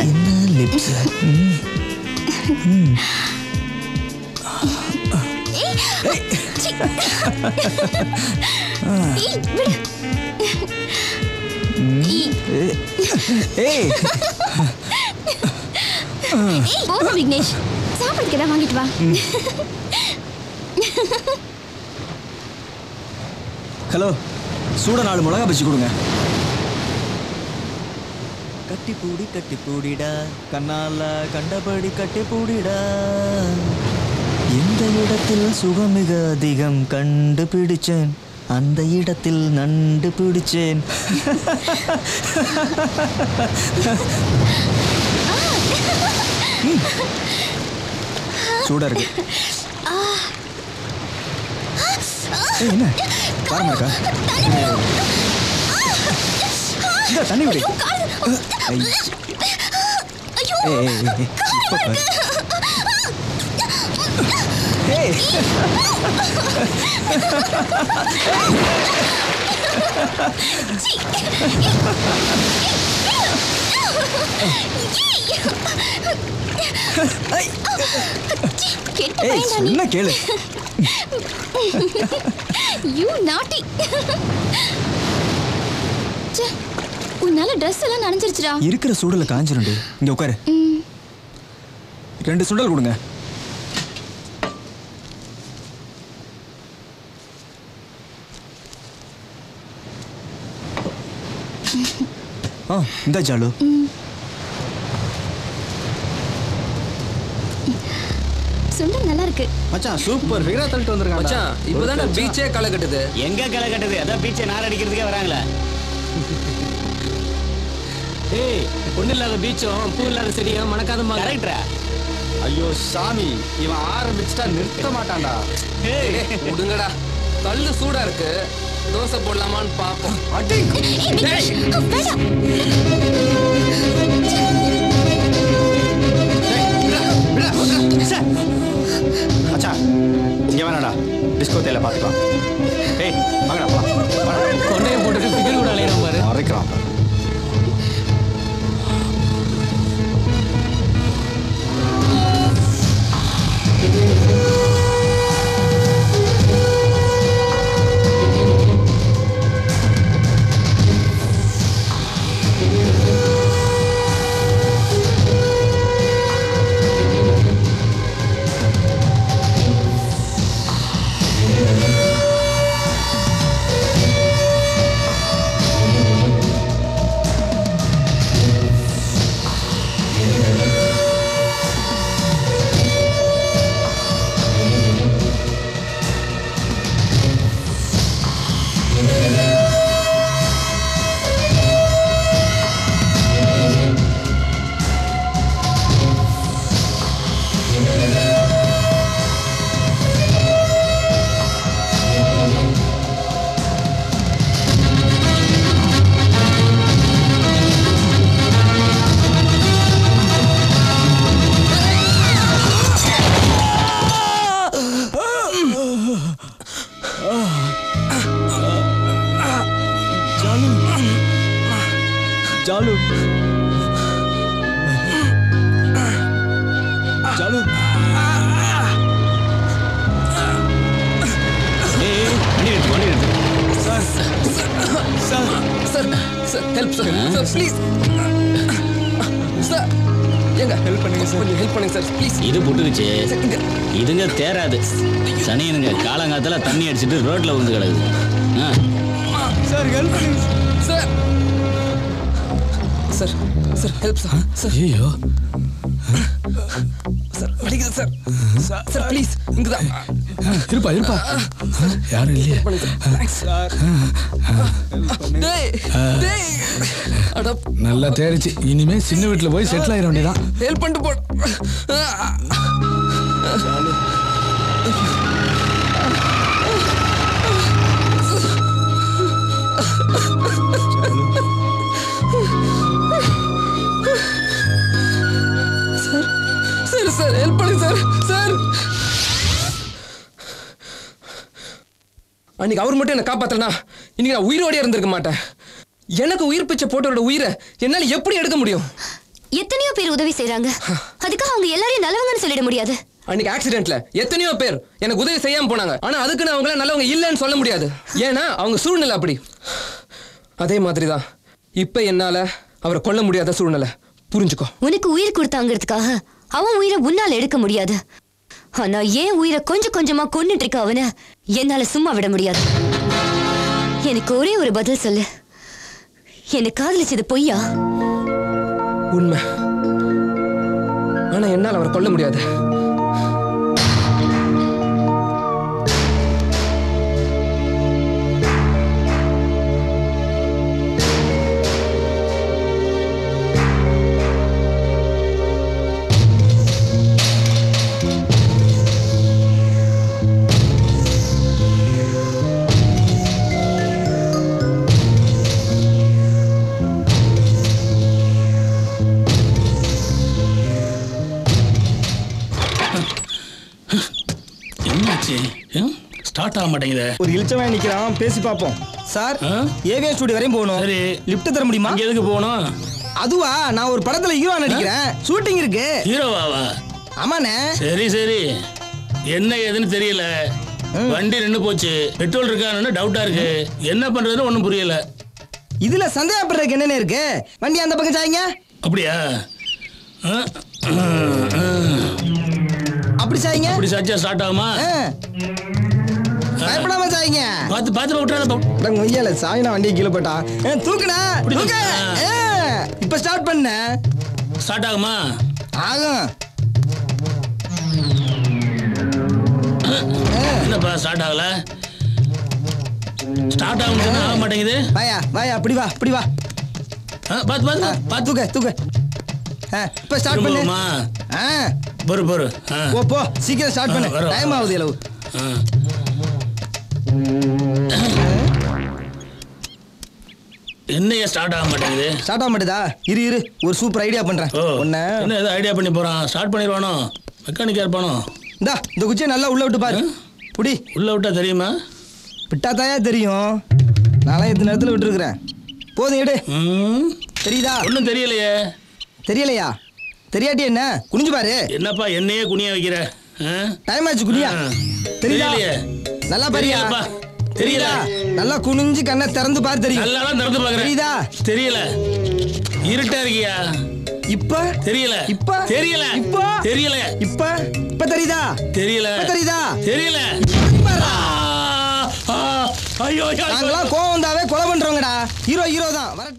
என்ன லிப்ஸ். விக்னேஷ் சாப்பிடுறதுக்கு ஏதாவது வாங்கிட்டு வா. ஹலோ, சூட 4 மிளகா பச்சி கொடுங்க. கட்டி பூடிடா கண்ணால கண்டபடி கட்டி பூடிடா. எந்த இடத்தில் சுகம் மிக அதிகம் கண்டுபிடிச்சேன், அந்த இடத்தில் நண்டு பிடிச்சேன். சூடா இருக்கு. என்ன பாருங்க இருக்கா? தண்ணி விடு. என்ன கேளு. You naughty. உன்னால ட்ரெஸ் எல்லாம் நனைஞ்சிருச்சுடா. இருக்கிற சூடல காஞ்சிருண்டு. இங்க உட்காரு. 2 சுண்டல் கொடுங்க. இந்த ஜாலு. சுண்டல் நல்லா இருக்கு. மச்சான் சூப்பர் ஃபிகரா தள்ளிட்டு வந்திருக்காங்க. மச்சான் இப்போதானே பீச்சே களை கட்டுது. எங்க களை கட்டுது? அதான் பீச்சை நார் அடிக்கிறதுக்கே வராங்களே. ஏய், பொண்ணு இல்லாத பீச்சும் பூ இல்லாத செடியும் மணக்காதமா. கரெக்டா? ஐயோ சாமி, இவன் ஆரம்பிச்சுட்டா நிறுத்த மாட்டான்டா. விடுங்கடா, கல்லு சூடா இருக்கு. தோசை போடலாமான்னு பாப்போம். அச்சா இங்க வேணாடா, டிஸ்கோ தேயில பாத்துக்கலாம். ஏய் வாங்கடா போலாம். கொண்டையை போட்டுட்டு ஃபிகர் கூட அலையறான் பாரு. அரைக்கிறான். ஜாலு ஜாலு sir sir sir sir help sir sir please sir எங்க ஹெல்ப் பண்ணுங்க சார், கொஞ்சம் ஹெல்ப் பண்ணுங்க சார் ப்ளீஸ். இது புட்டுக்குச்சு, இதுங்க தேராது. சனியனுங்க காலங்காலத்தில் தண்ணி அடிச்சுட்டு ரோட்ல வந்து கிடக்குது. சார் ஹெல்ப் பண்ணுங்க sir. Sir sir help sir. Sir ஐயோ சார் வலிக்குது சார். சார் ப்ளீஸ் இங்க தான் இருப்பா இருப்பா. யாரும் இல்லையே சார். டேய் டேய் அட நல்லா தேறிச்சு. இனிமே சின்ன வீட்டுல போய் செட்டில் ஆயிட வேண்டியதான். ஹெல்ப் பண்ணிட்டு போ. சார் சார் ஹெல்ப் பண்ணுங்க சார். சார் அன்னைக்கு அவர் மட்டும் என்ன காப்பாத்தலனா இன்னைக்கு நான் உயிரோடே இருந்திருக்க மாட்டேன். எனக்கு உயிர் பிச்சை போட்டவரோட உயிரை என்னால எப்படி எடுக்க முடியும்? எத்தனையோ பேர் உதவி செய்றாங்க. அதுக்காக அவங்க எல்லாரையும் நல்லவங்கன்னு சொல்லிட முடியாது. அன்னைக்கு ஆக்சிடென்ட்ல எத்தனையோ பேர் எனக்கு உதவி செய்யாம போனாங்க. ஆனா அதுக்குன்னு அவங்கள நல்லவங்க இல்லைன்னு சொல்ல முடியாது. ஏன்னா அவங்க சூழ்நிலை அப்படி. அதே மாதிரிதான் இப்ப என்னால அவரை கொல்ல முடியாத சூழ்நிலை. புரிஞ்சுக்கோ. உனக்கு உயிர் கொடுத்தாங்கிறதுக்காக அவன் உயிரை உன்னால எடுக்க முடியாது. ஆனா ஏன் உயிரை கொஞ்சம் கொஞ்சமா கொன்னுட்டு இருக்க அவனை என்னால சும்மா விட முடியாது. எனக்கு ஒரே ஒரு பதில் சொல்லு. என்னை காதலிச்சது பொய்யா? உண்மை. ஆனா என்னால் அவரை கொல்ல முடியாது. ஸ்டார்ட் ஆக மாட்டேங்குது. ஒரு இழுச்சவன் நிக்கிறான், பேசி பார்ப்போம். சார், ஏவிஎம் ஸ்டுடியோ வரையும் போகணும். சரி, லிஃப்ட் தர முடியுமா? இங்க எதுக்கு போகணும்? அதுவா, நான் ஒரு படத்துல ஹீரோ நடிக்கிறேன், ஷூட்டிங் இருக்கு. ஹீரோவாவா? ஆமாண்ணே. சரி சரி, என்ன ஏதுன்னு தெரியல. வண்டி நின்று போச்சு, பெட்ரோல் இருக்கான்னு டவுட்டா இருக்கு. என்ன பண்றதுன்னு ஒன்றும் புரியல. இதுல சந்தேகப்படுறதுக்கு என்னென்ன இருக்கு? வண்டி அந்த பக்கம் சாய்ங்க. அப்படியா? அப்படி சாய்ங்க. அப்படி சாச்சா ஸ்டார்ட் ஆகுமா? பயப்படாம சாய்ங்க. பார்த்து பார்த்து விட்டுறாத. ஒய்யால சாய்னா வண்டியை கீழே போட்டா. தூக்குனா தூக்க. இப்ப ஸ்டார்ட் பண்ண. ஸ்டார்ட் ஆகுமா? ஆகும். என்னப்பா ஸ்டார்ட் ஆகல? ஸ்டார்ட் ஆகும் ஆக மாட்டேங்குது. வாயா வாயா, அப்படி வா அப்படி வா. பார்த்து பார்த்து பார்த்து தூக்க தூக்க. இப்ப ஸ்டார்ட் பண்ணுமா? பொறு பொறு. போ போ, சீக்கிரம் ஸ்டார்ட் பண்ணு. டைம் ஆகுது அளவு. என்னைய ஸ்டார்ட் ஆக மாட்டேங்குது. ஸ்டார்ட் ஆக மாட்டேதா? இரு இரு, ஒரு சூப்பர் ஐடியா பண்றேன். என்ன ஏதோ ஐடியா பண்ணி போறான். ஸ்டார்ட் பண்ணிடுவானோ? மெக்கானிக்கா இருப்பானோ? இந்தா, இந்த குச்சியை நல்லா உள்ள விட்டு பாரு. புடி. உள்ள விட்டா தெரியுமா? விட்டா தாயா தெரியும். நான்லாம் எத்தனை நேரத்தில் விட்டுருக்குறேன். போதும் எடு. தெரியுதா? ஒன்றும் தெரியலையே. தெரியலையா? தெரியாட்டி என்ன? குனிஞ்சு பாரு. என்னப்பா என்னையே குனிய வைக்கிற? டைம் ஆச்சு, குனியா. தெரியுதா? நல்லா பாரியா? தெரியல. நல்லா குனிஞ்சு கண்ணை திறந்து பாரு. தெரியும். நல்லா திறந்து பாக்குறேன். தெரியுதா? தெரியல. இருட்டா இருக்கியா? இப்ப தெரியல. இப்ப தெரியல. இப்ப தெரியல. இப்ப இப்ப தெரியுதா? தெரியல. தெரியுதா? தெரியல. ஐயோ, நாங்களாம் கோவம் வந்தாவே கொலை பண்றோங்கடா. ஹீரோ ஹீரோ தான்.